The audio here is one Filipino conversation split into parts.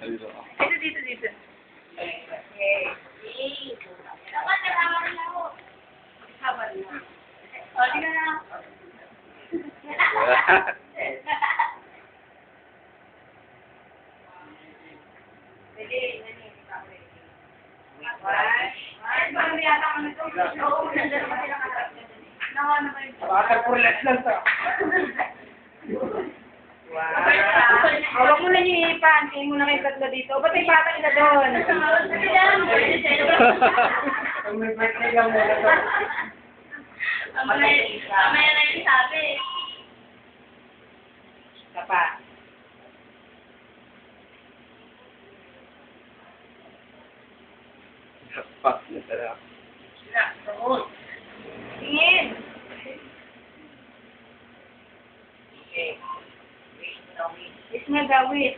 Dito. Dito. Dapat nalaman na ako. Habal mo. O, tingnan na. Pwede. Ay, parang yata kami ito. Oo, nandiyan naman sila kalap. Nakuha ba yun? Bakit for less lang to? Hawak mo na yung ipan. Tingin mo na kayo tatlo dito. Ba't may bata nila doon? Ang may birthday lang muna to. Mamaya na yung sabi. Kapa. Fuck na talaga. Tingin. Is nga gawit.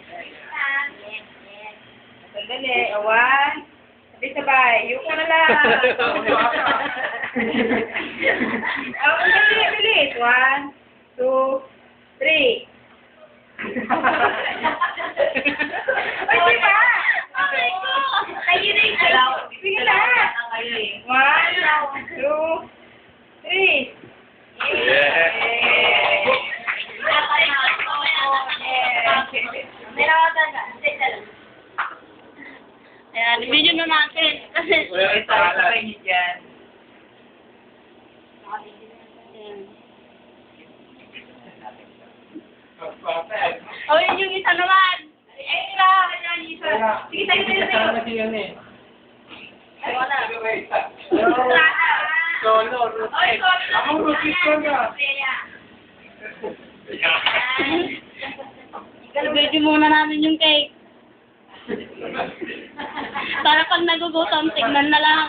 Sandali. Awan. Sabay-sabay. Yuko na lang. Awan, bilis. 1, 2, 3. Ay, di ba? Okay ko. Kayo na yung alaw. Sige na. 1, 2, 3. Ayan, video na natin. Kasi, Wala yung pangalan. dyan. oh, yun yung isa naman. Ay, sila. Ayan, yung isa. Sige, tayo na yun. Kasama si yan eh. Ay, wala. Solo, Oy, sorry. Ako, Rutis ko nga. Video muna namin yung cake. Para pag nagugutom, tignan na lang.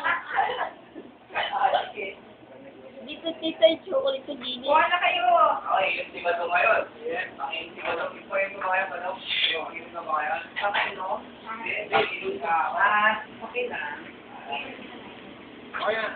Dito, tita, yung chocolate ko, Gini. Kuha na kayo. Okay, yung si Bato ngayon. Ang si Bato, ipoyin ko ngayon, Bato. Yung na ba ngayon? Ano? Hindi, hindi ka. Okay na. Okay na.